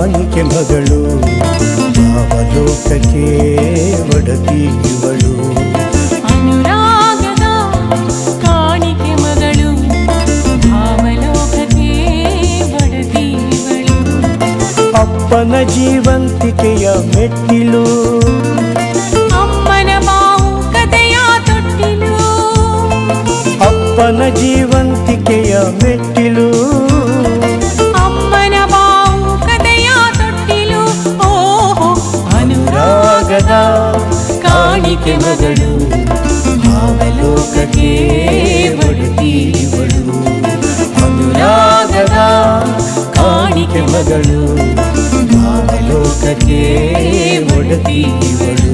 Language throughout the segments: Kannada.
ಕಾಣಿಕೆ ಮಗಳು ಭಾವಲೋಕಕ್ಕೆ ಒಡತಿ ಇವಳು. ಅನುರಾಗದ ಕಾಣಿಕೆ ಮಗಳು ಭಾವಲೋಕಕ್ಕೆ ಒಡತಿ ಇವಳು. ಅಪ್ಪನ ಜೀವಂತಿಕೆಯ ಮೆಟ್ಟಿಲು, ಅಮ್ಮನ ಬಾಹುಕತೆಯ ತೊಟ್ಟಿಲು. ಅಪ್ಪನ ಜೀವಂತಿಕೆಯ ಮೆಟ್ಟಿಲು, ಅಮ್ಮನ ಬಾಹುಕತೆಯ ತೊಟ್ಟಿಲು. ಓಹೋ ಅನುರಾಗದ ಕಾಣಿಕೆ ಮಗಳು ಭಾವಲೋಕಕ್ಕೆ ಒಡತಿ ಇವಳು. ಅನುರಾಗದ ಕಾಣಿಕೆ ಮಗಳು ಭಾವಲೋಕಕ್ಕೆ ಒಡತಿ ಇವಳು.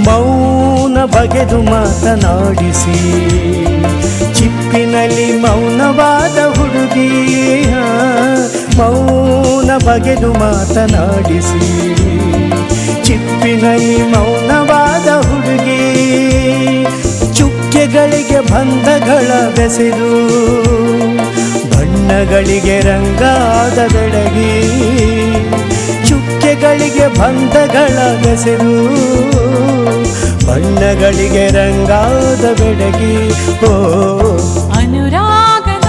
ಮೌನ ಬಗೆದು ಮಾತನಾಡಿಸಿ ಚಿಪ್ಪಿನಲ್ಲಿ ಮೌನವಾದ ಹುಡುಗಿ. ಮೌನ ಬಗೆದು ಮಾತನಾಡಿಸಿ ಚಿಪ್ಪಿನಲ್ಲಿ ಮೌನವಾದ ಹುಡುಗಿ. ಚುಕ್ಕೆಗಳಿಗೆ ಬಂಧಗಳ ಬೆಸೆದು ಬಣ್ಣಗಳಿಗೆ ರಂಗಾದ ಬೆಳಗಿ. ಚುಕ್ಕೆಗಳಿಗೆ ಬಂಧಗಳ ಬೆಸೆದು ಬಣ್ಣಗಳಿಗೆ ರಂಗಾದ ಬೆಳಗಿ. ಓ ಅನುರಾಗದ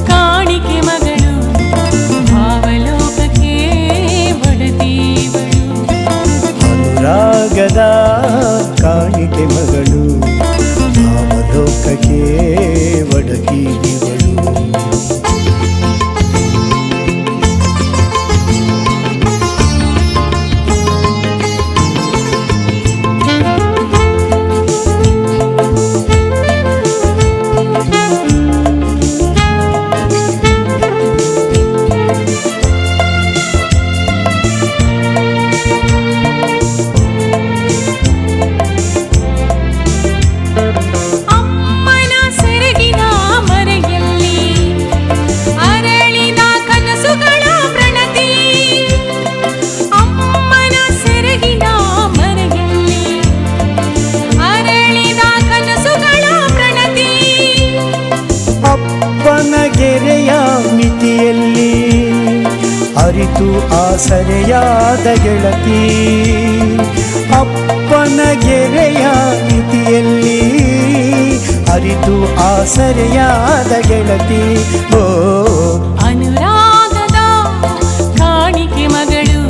ಕಾಣಿಕೆ ಮಗಳು ಭಾವಲೋಕಕ್ಕೆ ಒಡತಿ ಇವಳು. ಅನುರಾಗದ ಕಾಣಿಕೆ ಮಗಳು ಭಾವಲೋಕಕ್ಕೆ ಒಡತಿ ಇವಳು. ಅಪ್ಪನ ಗೆರೆಯ ಮಿತಿಯಲ್ಲಿ ಅರಿತು ಆಸರೆಯಾದ ಗೆಳತಿ. ಅಪ್ಪನ ಗೆರೆಯ ಮಿತಿಯಲ್ಲಿ ಅರಿತು ಆಸರೆಯಾದ ಗೆಳತಿ. ಓ ಅನುರಾಗದ ಕಾಣಿಕೆ ಮಗಳು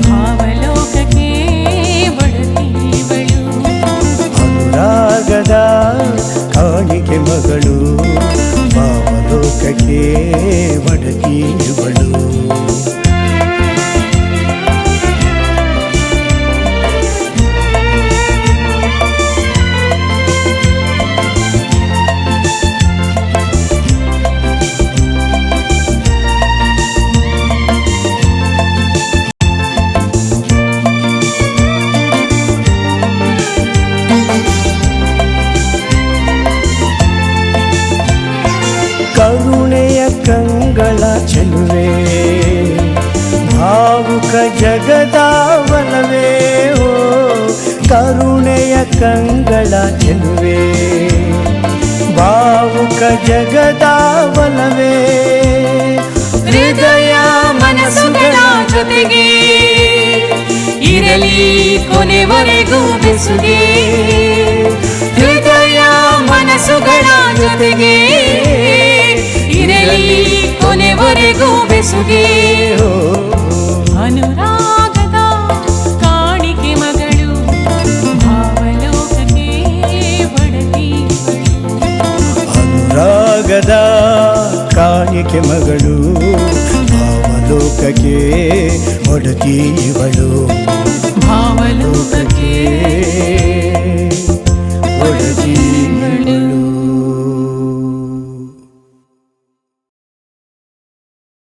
ಭಾವಲೋಕಕ್ಕೆ ಒಡತಿ ಇವಳು. ಅನುರಾಗದ ಕಾಣಿಕೆ ಮಗಳು ಭಾವಲೋಕಕ್ಕೆ ಒಡತಿ ಇವಳು. ಕರುಣೆಯ ಕಂಗಳ ಚೆಲುವೆ ಭಾವುಕ ಜಗದಾವನವೇ. ಓ ಕರುಣೆಯ ಕಂಗಳ ಚೆಲುವೆ ಭಾವುಕ ಜಗದಾವನವೇ. ಹೃದಯ ಮನಸ್ಸುಗಳ ಜೊತೆಗೆ ಇರಲಿ ಕೊನೆವರೆಗೂ ಬೆಸುಗೆ. ಹೃದಯ ಮನಸ್ಸುಗಳ ಜೊತೆಗೆ ಇರಲಿ ಕೊನೆವರೆಗೂ ಬೆಸುಗೆ. ಅನುರಾಗದ ಕಾಣಿಕೆ ಮಗಳು ಭಾವಲೋಕಕ್ಕೆ ಒಡತಿ ಇವಳು. ಅನುರಾಗದ ಕಾಣಿಕೆ ಮಗಳು ಭಾವಲೋಕಕ್ಕೆ ಒಡತಿ ಇವಳು. ಭಾವಲೋಕಕ್ಕೆ